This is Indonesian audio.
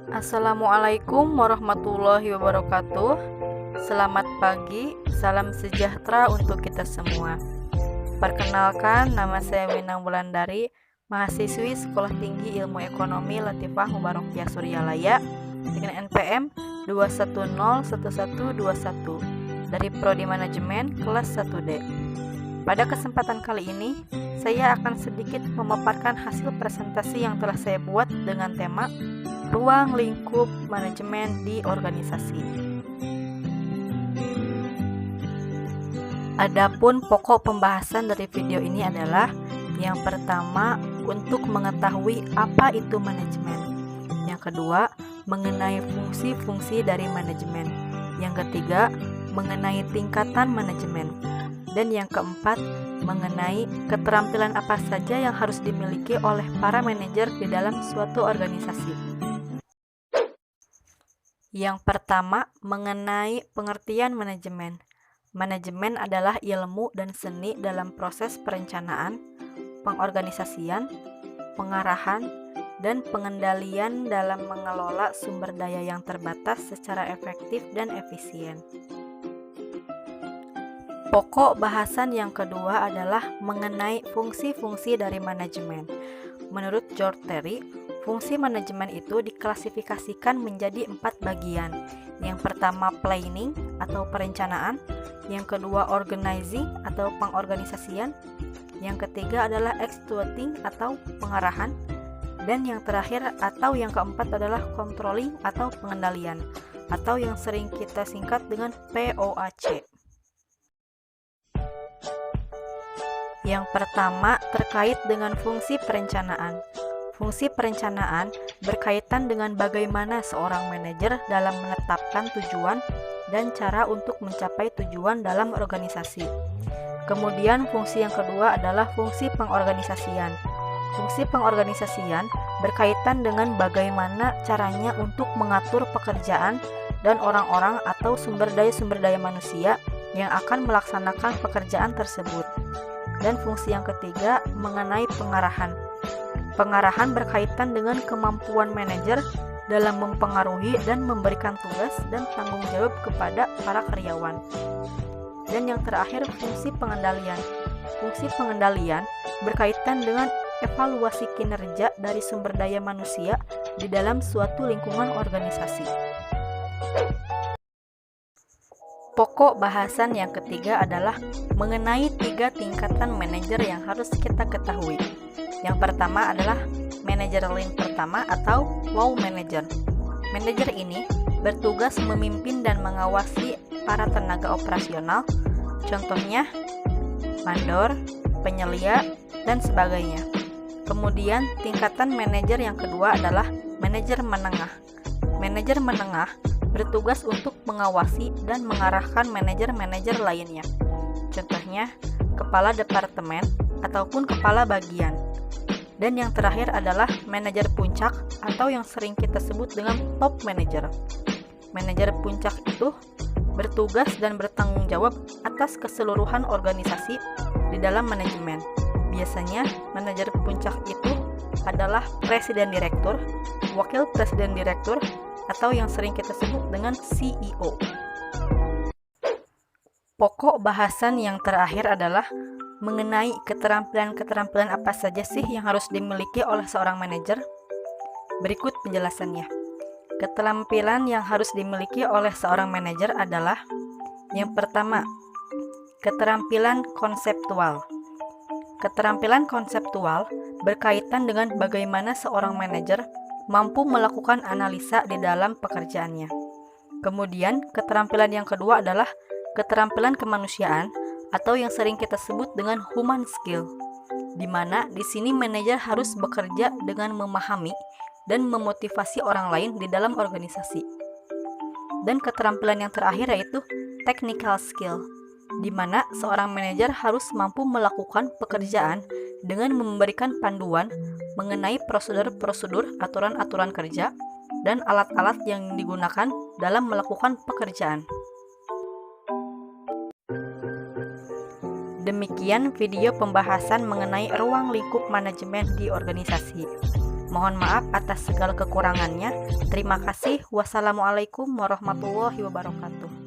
Assalamualaikum warahmatullahi wabarakatuh. Selamat pagi, salam sejahtera untuk kita semua. Perkenalkan, nama saya Winang Wulandari, mahasiswi Sekolah Tinggi Ilmu Ekonomi Latifah Mubarakiyah Suryalaya dengan NPM 2101121 dari Prodi Manajemen kelas 1D. Pada kesempatan kali ini, saya akan sedikit memaparkan hasil presentasi yang telah saya buat dengan tema Ruang Lingkup Manajemen di Organisasi. Adapun pokok pembahasan dari video ini adalah yang pertama, untuk mengetahui apa itu manajemen. Yang kedua, mengenai fungsi-fungsi dari manajemen. Yang ketiga, mengenai tingkatan manajemen. Dan yang keempat, mengenai keterampilan apa saja yang harus dimiliki oleh para manajer di dalam suatu organisasi. Yang pertama, mengenai pengertian manajemen. Manajemen adalah ilmu dan seni dalam proses perencanaan, pengorganisasian, pengarahan, dan pengendalian dalam mengelola sumber daya yang terbatas secara efektif dan efisien. Pokok bahasan yang kedua adalah mengenai fungsi-fungsi dari manajemen. Menurut George Terry, fungsi manajemen itu diklasifikasikan menjadi 4 bagian. Yang pertama planning atau perencanaan, yang kedua organizing atau pengorganisasian, yang ketiga adalah executing atau pengarahan, dan yang terakhir atau yang keempat adalah controlling atau pengendalian, atau yang sering kita singkat dengan POAC. Yang pertama terkait dengan fungsi perencanaan. Fungsi perencanaan berkaitan dengan bagaimana seorang manajer dalam menetapkan tujuan dan cara untuk mencapai tujuan dalam organisasi. Kemudian fungsi yang kedua adalah fungsi pengorganisasian. Fungsi pengorganisasian berkaitan dengan bagaimana caranya untuk mengatur pekerjaan dan orang-orang atau sumber daya manusia yang akan melaksanakan pekerjaan tersebut. Dan fungsi yang ketiga mengenai pengarahan. Pengarahan berkaitan dengan kemampuan manajer dalam mempengaruhi dan memberikan tugas dan tanggung jawab kepada para karyawan. Dan yang terakhir fungsi pengendalian. Fungsi pengendalian berkaitan dengan evaluasi kinerja dari sumber daya manusia di dalam suatu lingkungan organisasi. Pokok bahasan yang ketiga adalah mengenai 3 tingkatan manajer yang harus kita ketahui. Yang pertama adalah manajer line pertama atau low manager. Manajer ini bertugas memimpin dan mengawasi para tenaga operasional, contohnya mandor, penyelia, dan sebagainya. Kemudian tingkatan manajer yang kedua adalah manajer menengah. Manajer menengah bertugas untuk mengawasi dan mengarahkan manajer-manajer lainnya. Contohnya, kepala departemen ataupun kepala bagian. Dan yang terakhir adalah manajer puncak atau yang sering kita sebut dengan top manager. Manajer puncak itu bertugas dan bertanggung jawab atas keseluruhan organisasi di dalam manajemen. Biasanya, manajer puncak itu adalah presiden direktur, wakil presiden direktur, atau yang sering kita sebut dengan CEO. Pokok bahasan yang terakhir adalah mengenai keterampilan-keterampilan apa saja sih yang harus dimiliki oleh seorang manajer. Berikut penjelasannya. Keterampilan yang harus dimiliki oleh seorang manajer adalah yang pertama, keterampilan konseptual. Keterampilan konseptual berkaitan dengan bagaimana seorang manajer mampu melakukan analisa di dalam pekerjaannya. Kemudian, keterampilan yang kedua adalah keterampilan kemanusiaan atau yang sering kita sebut dengan human skill, di mana di sini manajer harus bekerja dengan memahami dan memotivasi orang lain di dalam organisasi. Dan keterampilan yang terakhir yaitu technical skill, di mana seorang manajer harus mampu melakukan pekerjaan dengan memberikan panduan mengenai prosedur-prosedur, aturan-aturan kerja, dan alat-alat yang digunakan dalam melakukan pekerjaan. Demikian video pembahasan mengenai ruang lingkup manajemen di organisasi. Mohon maaf atas segala kekurangannya. Terima kasih. Wassalamualaikum warahmatullahi wabarakatuh.